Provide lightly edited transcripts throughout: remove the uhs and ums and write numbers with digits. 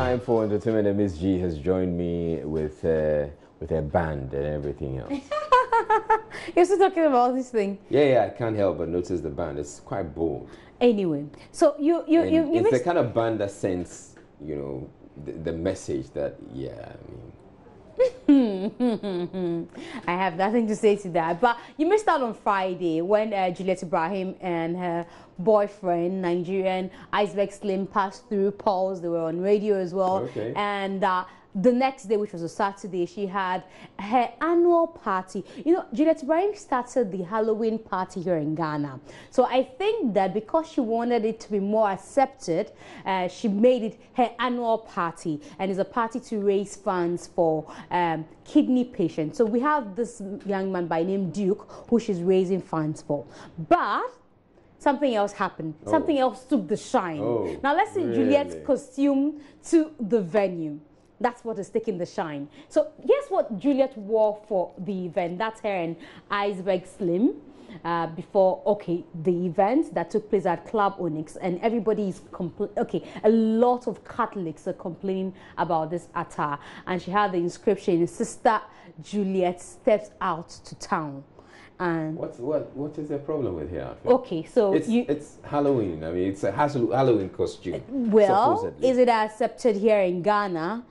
time for entertainment, and Miss G has joined me with her band and everything else. You're still talking about this thing. Yeah, I can't help but notice the band. It's quite bold. Anyway, so it's the kind of band that sends, the message that, I have nothing to say to that. But you missed out on Friday when Juliet Ibrahim and her boyfriend, Nigerian Iceberg Slim, passed through polls. They were on radio as well. Okay. And the next day, which was a Saturday, she had her annual party. Juliet Ibrahim started the Halloween party here in Ghana. So I think that because she wanted it to be more accepted, she made it her annual party. And it's a party to raise funds for kidney patients. So we have this young man by name Duke, who she's raising funds for. But something else happened. Oh. Something else took the shine. Oh, now let's see Juliet's costume to the venue. That's what is taking the shine. So guess what Juliet wore for the event? That's her and Iceberg Slim before, the event that took place at Club Onyx. And everybody is a lot of Catholics are complaining about this attire. And she had the inscription, "Sister Juliet steps out to town." And what is the problem with her outfit? Okay, so it's Halloween. I mean, it's a Halloween costume. Well, supposedly. Is it accepted here in Ghana?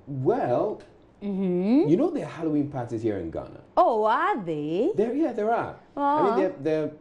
Well, there are Halloween parties here in Ghana. Oh, are they? There are. I mean, the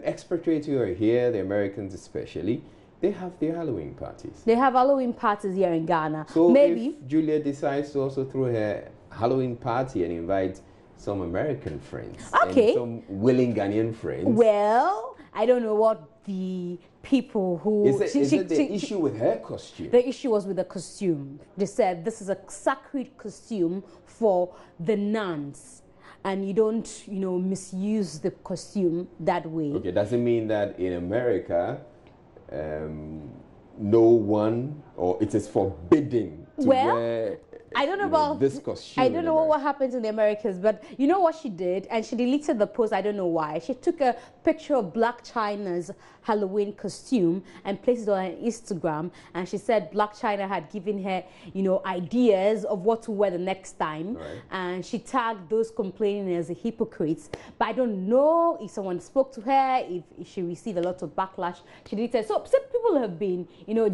expatriates who are here, the Americans especially, they have their Halloween parties. They have Halloween parties here in Ghana. So maybe if Julia decides to also throw her Halloween party and invite some American friends and some willing Ghanaian friends. Well, I don't know what the people who... Is it the issue with her costume? The issue was with the costume. They said this is a sacred costume for the nuns. And you don't, misuse the costume that way. Okay, does it mean that in America, no one, or it is forbidden to wear... I don't know about this costume. I don't know what happens in the Americas, but you know what she did? And she deleted the post. I don't know why. She took a picture of Black China's Halloween costume and placed it on her Instagram. And she said Black China had given her, ideas of what to wear the next time. Right. And she tagged those complaining as hypocrites. But I don't know if someone spoke to her, if she received a lot of backlash. She deleted. So some people have been,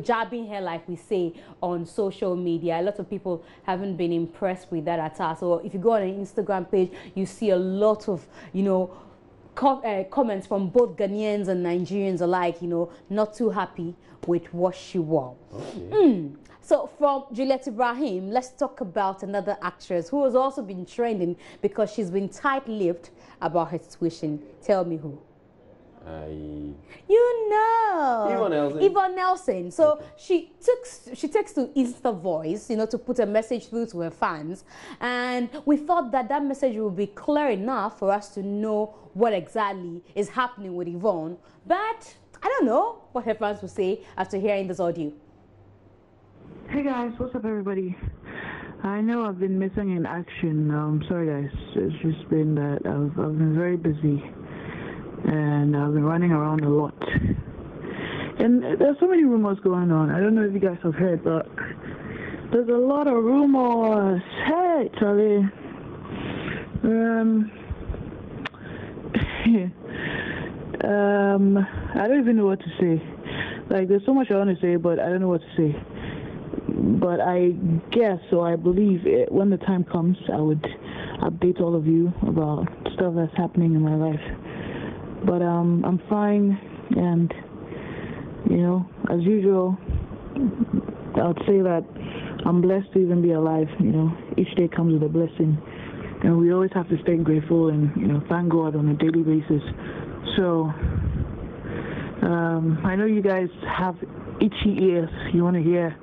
jabbing her, like we say, on social media. A lot of people haven't been impressed with that attire. So if you go on an Instagram page, you see a lot of, comments from both Ghanaians and Nigerians alike, not too happy with what she wore. Okay. So from Juliet Ibrahim, let's talk about another actress who has also been trending because she's been tight-lipped about her situation. Tell me who. Yvonne Nelson. So she takes to Insta Voice, to put a message through to her fans, and we thought that message would be clear enough for us to know what exactly is happening with Yvonne. But I don't know what her fans will say after hearing this audio. Hey guys, what's up everybody? I know I've been missing in action. Sorry guys, it's just been that I've been very busy. And I've been running around a lot. And there's so many rumors going on. I don't know if you guys have heard, but there's a lot of rumors. Hey, Charlie. I don't even know what to say. Like, there's so much I want to say, but I don't know what to say. But I guess, or I believe, when the time comes, I would update all of you about stuff that's happening in my life. But I'm fine, and as usual, I would say that I'm blessed to even be alive. Each day comes with a blessing, and we always have to stay grateful and thank God on a daily basis. So I know you guys have itchy ears. You want to hear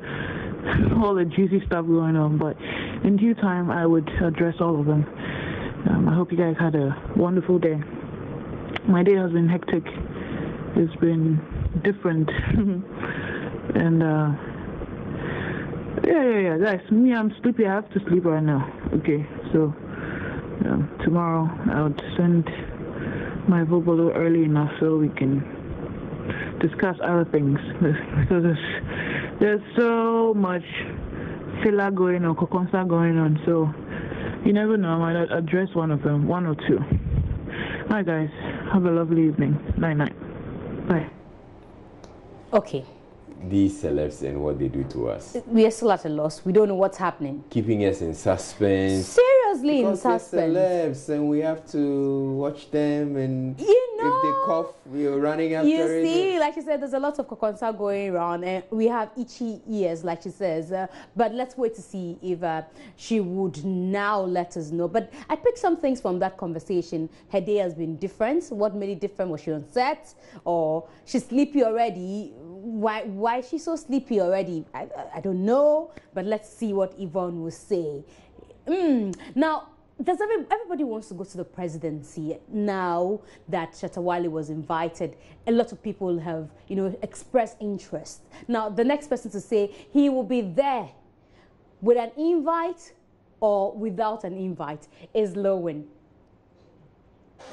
all the juicy stuff going on, but in due time I would address all of them. I hope you guys had a wonderful day. My day has been hectic. It's been different. And yeah, guys, me, I'm sleepy. I have to sleep right now. Okay, so tomorrow I would send my vocal a little early enough so we can discuss other things, because There's so much filler going on, kokonsa going on, so you never know. I might address one of them, one or two. Hi guys, have a lovely evening. Night. Bye. Okay. These celebs and what they do to us. We are still at a loss. We don't know what's happening. Keeping us in suspense. Seriously, because in suspense. They're celebs and we have to watch them, and you know, if they cough, we're running after it. You see, like she said, there's a lot of kokonsa going around, and we have itchy ears, like she says. But let's wait to see if she would now let us know. But I picked some things from that conversation. Her day has been different. What made it different? Was she on set, or she's sleepy already? Why is she so sleepy already? I don't know, but let's see what Yvonne will say. Now, everybody wants to go to the presidency now that Shatta Wale was invited. A lot of people have, expressed interest. Now, the next person to say he will be there with an invite or without an invite is Lowen.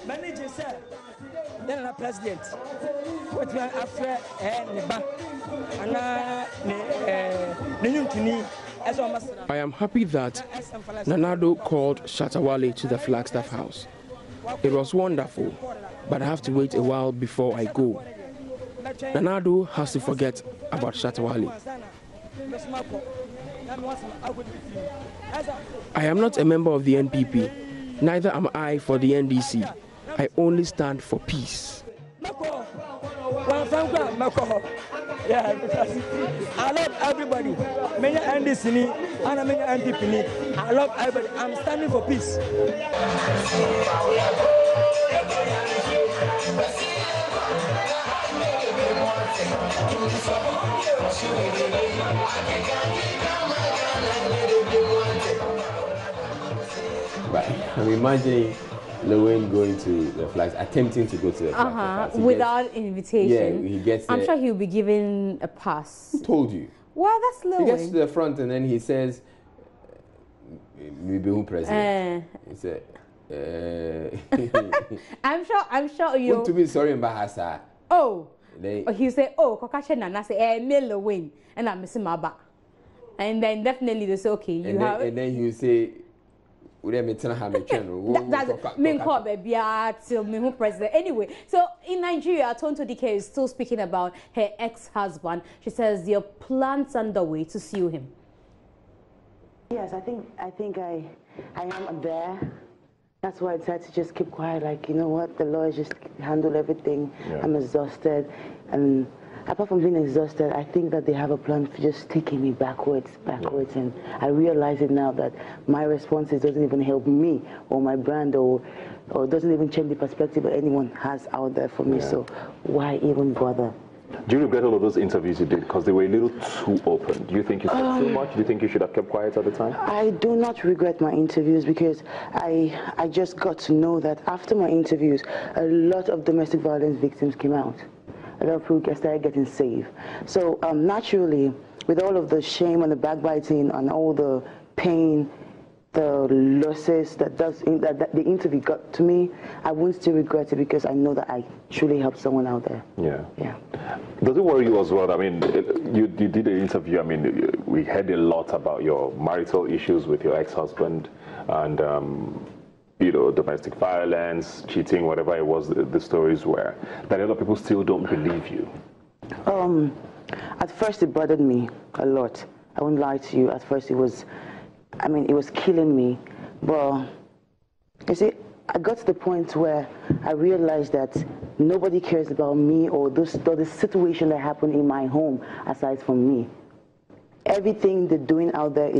Manager said, then the president, what you after I am happy that Nana Addo called Shatta Wale to the Flagstaff House. It was wonderful, but I have to wait a while before I go. Nana Addo has to forget about Shatta Wale. I am not a member of the NPP. Neither am I for the NDC. I only stand for peace. Yeah, because I love everybody. Many NDC and many NDP. I love everybody. I'm standing for peace. But I'm imagining Lowen going to the flags, attempting to go to the flags. Without invitation. Yeah, he gets I'm sure he'll be given a pass. Who told you? Well, that's Lowen. He gets to the front and then he says, "Maybe who president?" He said, I'm sure you. To be sorry, Mbahasa. Oh. He'll say, "Oh, Kokache Nana say, me Lowen, and I'm missing my back." And then definitely they say, "Okay, you have." And then he'll say. That's president. Anyway, so in Nigeria, Tonto Dike is still speaking about her ex-husband. She says there are plans underway to sue him. Yes, I think I am there. That's why I decided to just keep quiet. Like, you know what, the lawyers just handle everything. Yeah. I'm exhausted, and apart from being exhausted, I think that they have a plan for just taking me backwards, and I realize it now that my responses doesn't even help me or my brand or doesn't even change the perspective that anyone has out there for me. Yeah. So why even bother? Do you regret all of those interviews you did because they were a little too open? Do you think you said too much? Do you think you should have kept quiet at the time? I do not regret my interviews because I just got to know that after my interviews, a lot of domestic violence victims came out. A lot of people started getting saved. So naturally, with all of the shame and the backbiting and all the pain, the losses that the interview got to me, I won't still regret it because I know that I truly helped someone out there. Yeah. Yeah. Does it worry you as well? I mean, you did an interview. I mean, we heard a lot about your marital issues with your ex-husband and domestic violence, cheating, whatever it was the stories were, that a lot of people still don't believe you. At first it bothered me a lot. I won't lie to you. At first it was killing me. But you see, I got to the point where I realized that nobody cares about me or the situation that happened in my home aside from me. Everything they're doing out there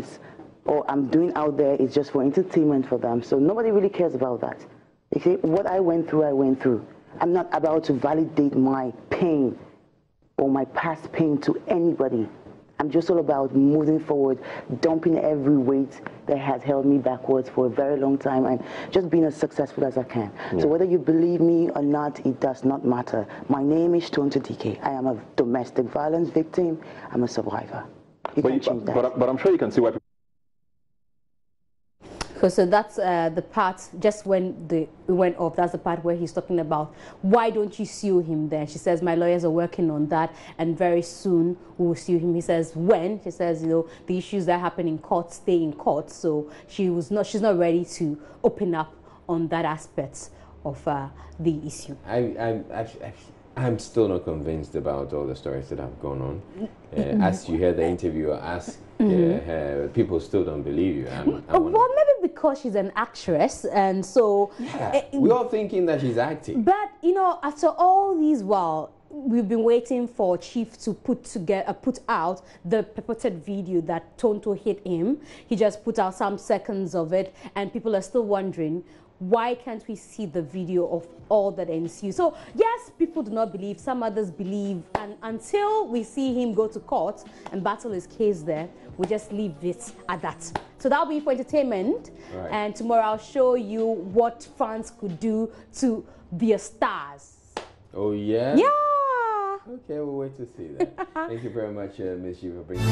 I'm doing out there is just for entertainment for them. So nobody really cares about that. You see, what I went through, I went through. I'm not about to validate my pain or my past pain to anybody. I'm just all about moving forward, dumping every weight that has held me backwards for a very long time and just being as successful as I can. Yeah. So whether you believe me or not, it does not matter. My name is Tonto Dike. I am a domestic violence victim. I'm a survivor. You can't change that. But I'm sure you can see why people... So that's the part, just when it went off, that's the part where he's talking about, why don't you sue him then? She says, my lawyers are working on that, and very soon we will sue him. He says, when? She says, you know, the issues that happen in court stay in court. So she's not ready to open up on that aspect of the issue. I'm still not convinced about all the stories that have gone on. As you heard the interviewer ask, people still don't believe you. Well, maybe because she's an actress, and so... Yeah, we're all thinking that she's acting. But, you know, after all these while, we've been waiting for Chief to put out the purported video that Tonto hit him. He just put out some seconds of it, and people are still wondering, why can't we see the video of all that ensues? So yes, people do not believe, some others believe, and until we see him go to court and battle his case there, we just leave it at that. So that'll be for entertainment, right. And tomorrow I'll show you what fans could do to be a stars. Oh yeah? Yeah! Okay, we'll wait to see that. Thank you very much, Ms. G, for bringing